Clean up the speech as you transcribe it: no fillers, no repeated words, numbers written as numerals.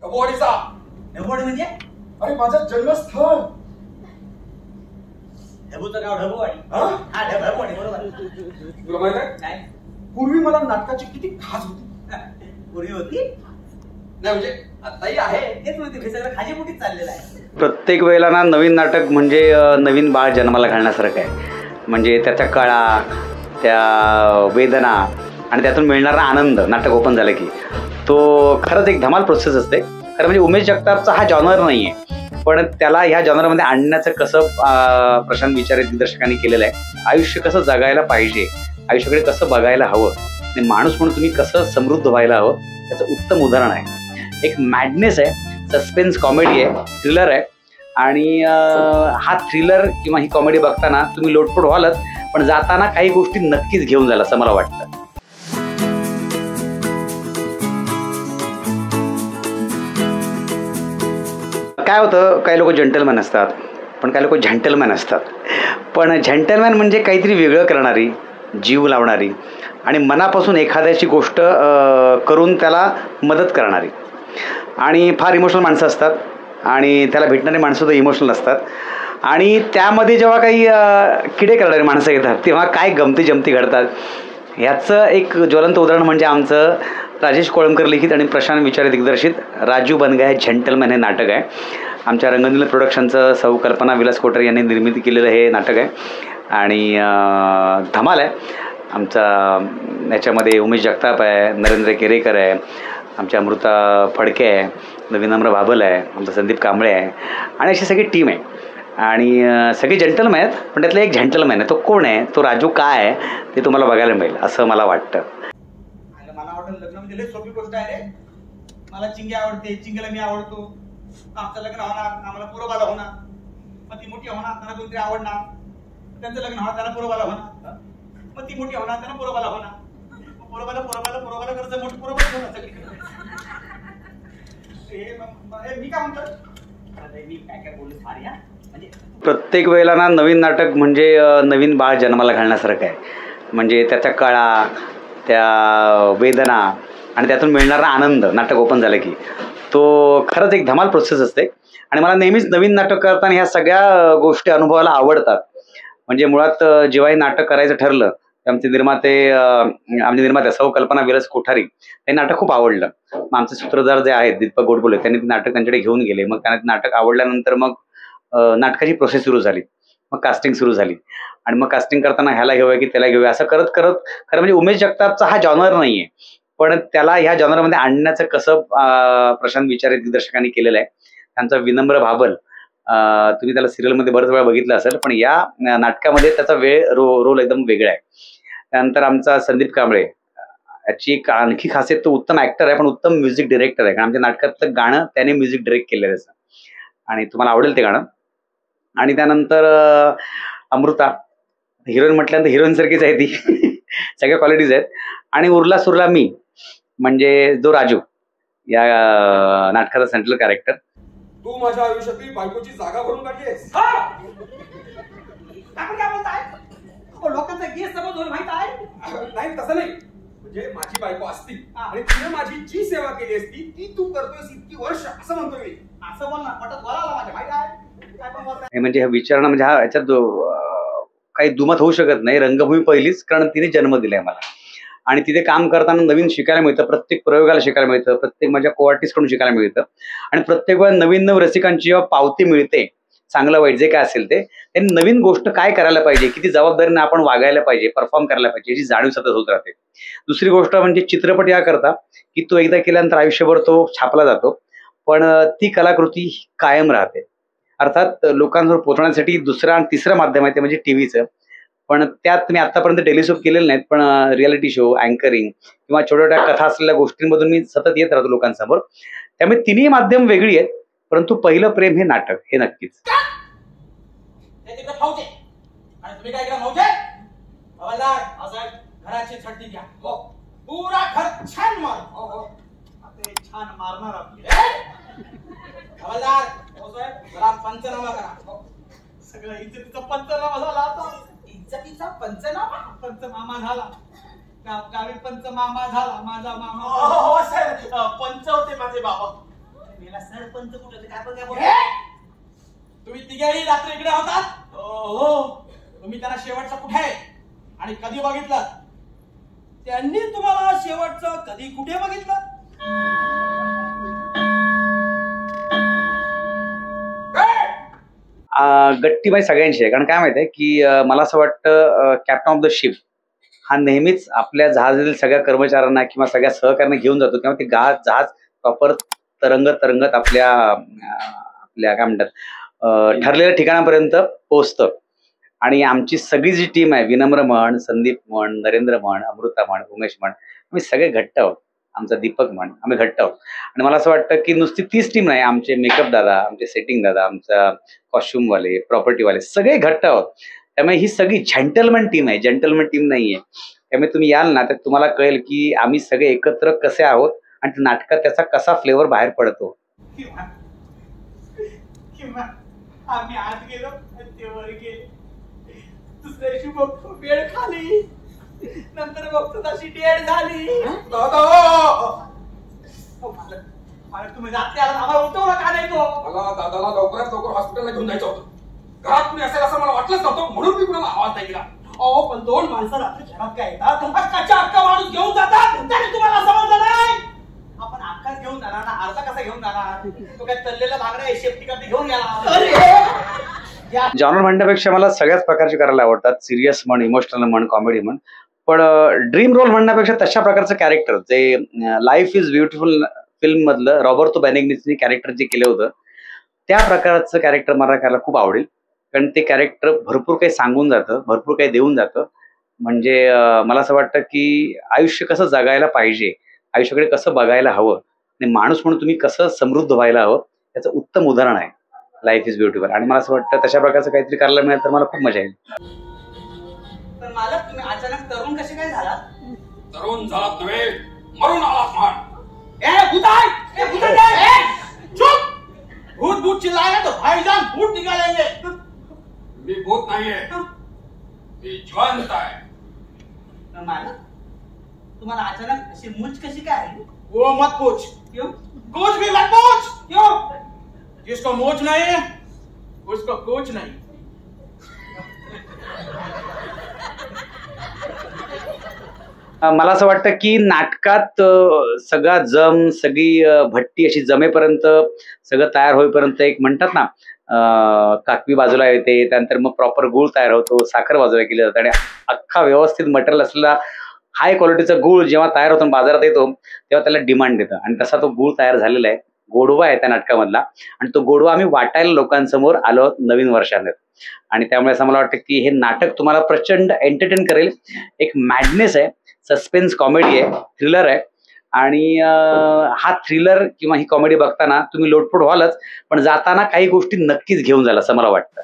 ढबोडीचा. ढबोडी म्हणजे? अरे माझं जन्मस्थळ. ढबूचं गाव ढबोवाडी. हा ढबोवाडी बरोबर. तुला माहित आहे काय? पूर्वी मला नाटकाची किती खास होती. पूर्वी होती नाही म्हणजे आताही आहे. तेच म्हणते हे सगळं खाजीपोटीच चाललेलं आहे. प्रत्येक वेळेला ना नवीन नाटक म्हणजे नवीन बाळ जन्माला घालण्यासारखं आहे. म्हणजे त्याच्या कळा, त्या वेदना आणि त्यातून मिळणारा आनंद नाटक ओपन झालं की तो खरंच एक धमाल प्रोसेस असते. खरं म्हणजे उमेश जगतापचा हा जॉनर नाही आहे, पण त्याला ह्या जॉनरमध्ये आणण्याचं कसं प्रशांत विचारे दिग्दर्शकांनी केलेलं आहे. आयुष्य कसं जगायला पाहिजे, आयुष्याकडे कसं बघायला हवं आणि माणूस म्हणून तुम्ही कसं समृद्ध व्हायला हवं त्याचं उत्तम उदाहरण आहे. एक मॅडनेस आहे, सस्पेन्स कॉमेडी आहे, थ्रिलर आहे आणि हा थ्रिलर किंवा ही कॉमेडी बघताना तुम्ही लोटपोट व्हालच, पण जाताना काही गोष्टी नक्कीच घेऊन जाल असं मला वाटतं. काय होतं, काही लोक जेंटलमॅन असतात पण काही लोक झंटलमॅन असतात. पण झंटलमॅन म्हणजे काहीतरी वेगळं करणारी, जीव लावणारी आणि मनापासून एखाद्याची गोष्ट करून त्याला मदत करणारी आणि फार इमोशनल माणसं असतात आणि त्याला भेटणारी माणसं सुद्धा इमोशनल असतात. आणि त्यामध्ये जेव्हा काही किडे करणारी माणसं येतात तेव्हा काय गमती जमती घडतात ह्याचं एक ज्वलंत उदाहरण म्हणजे आमचं राजेश कोळंबकर लिखित आणि प्रशांत विचारे दिग्दर्शित राजू बन गया जेंटलमॅन हे नाटक आहे. आमच्या रंगनील प्रोडक्शनचं सौ कल्पना विलास कोटरे यांनी निर्मिती केलेलं हे नाटक आहे आणि धमाल आहे. आमचा याच्यामध्ये उमेश जगताप आहे, नरेंद्र केरेकर आहे, आमच्या अमृता फडके आहे, विनम्र बाबल आहे, आमचा संदीप कांबळे आहे आणि अशी सगळी टीम आहे आणि सगळे जेंटलमॅन आहेत. पण त्यातला एक जेंटलमॅन आहे. तो कोण आहे, तो राजू काय आहे ते तुम्हाला बघायला मिळेल असं मला वाटतं. मला वाटतं लग्न म्हणजे लय सोपी गोष्ट आहे रे. मला चिंगी आवडते, चिंगीला मी आवडतो. आमचं लग्न होणार, आम्हाला पुरोबाला होणार, मग ती मोठी होणार, त्यांना कोणतरी आवडणार, त्यांचं लग्न होणार, त्यांना पुरोबाला होणार, मग ती मोठी होणार, त्यांना पुरोबाला होणार, पुरोबाला पुरोबाला पुरोबाला करायचं, मोठी पुरोबाला होणार सगळीकडे. मी काय म्हणतो, मी काय काय बोललो सारी. म्हणजे प्रत्येक वेळेला ना नवीन नाटक म्हणजे नवीन बाळ जन्माला घालण्यासारखं आहे. म्हणजे त्याच्या कळा, त्या वेदना आणि त्यातून मिळणारा आनंद नाटक ओपन झालं की तो खरंच एक धमाल प्रोसेस असते. आणि मला नेहमीच नवीन नाटक करताना ह्या सगळ्या गोष्टी अनुभवायला आवडतात. म्हणजे मुळात जेव्हाही नाटक करायचं ठरलं आमचे निर्माते सौ कल्पना विलास कोठारी हे नाटक खूप आवडलं. मग आमचे सूत्रधार जे आहेत दीपक गोडबोले त्यांनी ते नाटक त्यांच्याकडे घेऊन गेले. मग त्यांना नाटक आवडल्यानंतर मग नाटकाची प्रोसेस सुरू झाली, मग कास्टिंग सुरू झाली आणि मग कास्टिंग करताना ह्याला घेऊया की त्याला घेऊया असं करत करत खरं म्हणजे उमेश जगतापचा हा जॉनर नाही आहे, पण त्याला ह्या जॉनरमध्ये आणण्याचं कसं प्रशांत विचारे दिग्दर्शकांनी केलेलं आहे. त्यांचा विनम्र बाबल तुम्ही त्याला सिरियलमध्ये बरेच वेळा बघितलं असेल, पण या नाटकामध्ये त्याचा रोल एकदम वेगळा आहे. त्यानंतर आमचा संदीप कांबळे, याची एक आणखी खासियत तो उत्तम ऍक्टर आहे पण उत्तम म्युझिक डिरेक्टर आहे. कारण आमच्या नाटकातलं गाणं त्याने म्युझिक डिरेक्ट केलेलं आहे आणि तुम्हाला आवडेल ते गाणं. आणि त्यानंतर अमृता हिरोईन म्हटल्यानंतर हिरोईन सारखीच आहे ती सगळ्या क्वालिटीज आहेत. आणि उरला सुरला मी म्हणजे जो राजू या नाटकाचा सेंट्रल कॅरेक्टर. तू माझ्या आयुष्यातली बायकोची जागा भरून काढलीस. लोकांचा गेस समज होईल माहित आहे. नाही तसं नाही, म्हणजे माझी बायको असती आणि तिने माझी जी सेवा केली असती ती तू करतोयस इतकी वर्ष असं म्हणतोय मी. असं बोल ना, पटत बोलावला माझ्या माहित आहे. काय पण बोलताय म्हणजे विचारणं म्हणजे हा याच्यात काही दुमत होऊ शकत नाही. रंगभूमी पहिलीच, कारण तिने जन्म दिलाय मला आणि तिथे काम करताना नवीन शिकायला मिळतं, प्रत्येक प्रयोगाला शिकायला मिळतं, प्रत्येक माझ्या कोआर्टिस्टकडून शिकायला मिळतं आणि प्रत्येक वेळा नवीन नवीन रसिकांची जेव्हा पावती मिळते, चांगलं वाईट जे काय असेल ते, त्यांनी नवीन गोष्ट काय करायला पाहिजे, किती जबाबदारीने आपण वागायला पाहिजे, परफॉर्म करायला पाहिजे याची जाणीव सतत होत राहते. दुसरी गोष्ट म्हणजे चित्रपट या करता की तो एकदा केल्यानंतर आयुष्यभर तो छापला जातो, पण ती कलाकृती कायम राहते. अर्थात लोकांसमोर पोहोचण्यासाठी दुसरं आणि तिसरं माध्यम आहे ते म्हणजे टीव्हीचं. पण त्यात मी आतापर्यंत टेलिसोप केलेलं नाहीत, पण रियालिटी शो, अँकरिंग किंवा छोट्या छोट्या कथा असलेल्या गोष्टींमधून मी सतत येत राहतो लोकांसमोर. त्यामुळे तिन्ही माध्यम वेगळी आहेत, परंतु पहिलं प्रेम हे नाटक हे नक्कीच. तुम्ही काय केलं मौजे हवालदार घराची छट्टी घ्या. हो पुरा घर छान मार. हो हो ते छान मारणार आपली हवालदार. हो साहेब जरा पंचनामा करा. सगळं इज्जतीचा पंचनामा झाला. आता इज्जतीचा पंचनामा झाला. गावी पंचमामा झाला. माझा मामा. हो साहेब पंच होते माझे बाबा. मेला सरपंच कुठे काय तुम्ही तिघेही रात्री इकडे होतात? हो. तुम्ही त्यांना शेवटचं कुठे आणि कधी बघितलं? त्यांनी तुम्हाला शेवटचं कधी कुठे बघितलं? गट्टीबाई सगळ्यांची आहे. कारण काय माहिती आहे की मला असं वाटतं कॅप्टन ऑफ द शिप हा नेहमीच आपल्या जहाजातील सगळ्या कर्मचाऱ्यांना किंवा सगळ्या सहकार्यांना घेऊन जातो किंवा ते जहाज प्रॉपर तरंगत आपल्या आपल्या काय म्हणतात ठरलेल्या ठिकाणापर्यंत पोहोचतं. आणि आमची सगळी जी टीम आहे, विनम्र म्हण, संदीप म्हण, नरेंद्र म्हण, अमृता म्हण, उमेश म्हण, आम्ही सगळे घट्ट आहोत. आमचा दीपक म्हण, आम्ही घट्ट आहोत. आणि मला असं वाटतं की नुसती तीच टीम नाही, आमचे मेकअप दादा, आमचे सेटिंग दादा, आमचा कॉस्ट्युमवाले, प्रॉपर्टीवाले सगळे घट्ट आहोत. त्यामुळे ही सगळी जेंटलमॅन टीम आहे, जेंटलमॅन टीम नाहीये. त्यामुळे तुम्ही याल ना तर तुम्हाला कळेल की आम्ही सगळे एकत्र कसे आहोत आणि नाटकात त्याचा कसा फ्लेवर बाहेर पडतो. आम्ही आत गेलो ते वर गेले, दुसऱ्या दिवशी बघतो बेड खाली, नंतर बघतो तशी डेड झाली. तुम्ही रात्री आम्हाला उठवलं का नाही? तो मला दादाला लवकरात लवकर हॉस्पिटलला घेऊन जायचं होतं. घरात कुणी असेल असं मला वाटलंच नव्हतं, म्हणून मी कुणाला आवाज नाही दिला. अहो पण दोन माणसं रात्री घरात काय येतात, अख्खा माणूस घेऊन जातात, तरी तुम्हाला समजलं नाही? आपण अख्खाच घेऊन जाणार ना, अर्धा कसा घेऊन जाणार? तो काय तल्लेला भागडा सेफ्टी कडे घेऊन गेला. जॉनर म्हणण्यापेक्षा मला सगळ्याच प्रकारचे करायला आवडतात. सिरियस म्हण, इमोशनल म्हण, कॉमेडी म्हण. पण ड्रीम रोल म्हणण्यापेक्षा तशा प्रकारचं कॅरेक्टर जे लाईफ इज ब्युटिफुल फिल्म मधलं रॉबर्टो बेनिग्नीसनी कॅरेक्टर जे केलं होतं त्या प्रकारचं कॅरेक्टर मला करायला खूप आवडेल. कारण ते कॅरेक्टर भरपूर काही सांगून जातं, भरपूर काही देऊन जातं. म्हणजे मला असं वाटतं की आयुष्य कसं जगायला पाहिजे, आयुष्याकडे कसं बघायला हवं आणि माणूस म्हणून तुम्ही कसं समृद्ध व्हायला हवं त्याचं उत्तम उदाहरण आहे लाईफ इज ब्युटिफुल. आणि मला असं वाटतं तशा प्रकारचं काहीतरी करायला मिळेल तर मला खूप मजा येईल. पण मालक तुम्ही अचानक तरुण कसे काय झालात? तरुण झालात नव्हे, मरून आलात म्हण. भूत भूत चिल्लाएगा तो भाईजान भूत निकालेंगे. मी भूत नाहीये, मी जिवंत आहे. पण मालक तुम्हाला अचानक अशी मूछ कशी काय आली? वो मत पूछ. क्यों? कुछ भी मत पूछ. क्यों? जिसको मूछ नहीं उसको कुछ नहीं. मला असं वाटतं की नाटकात सगळा सगळी भट्टी अशी जमेपर्यंत, सगळं तयार होईपर्यंत एक म्हणतात ना काकवी बाजूला येते, त्यानंतर मग प्रॉपर गूळ तयार होतो, साखर बाजूला केली जाते आणि अख्खा व्यवस्थित मटेरियल असलेला हाय क्वालिटीचा गूळ जेव्हा तयार होतो बाजारात येतो तेव्हा त्याला डिमांड देतं. आणि तसा तो गूळ तयार झालेला आहे, गोडवा आहे त्या नाटकामधला. आणि तो गोडवा आम्ही वाटायला लोकांसमोर आलो आहोत नवीन वर्षाने. आणि त्यामुळे असं मला वाटतं की हे नाटक तुम्हाला प्रचंड एंटरटेन करेल. एक मॅडनेस आहे, सस्पेन्स कॉमेडी आहे, थ्रिलर आहे. आणि हा थ्रिलर किंवा ही कॉमेडी बघताना तुम्ही लोटपोट व्हालच, पण जाताना काही गोष्टी नक्कीच घेऊन जाल असं मला वाटतं.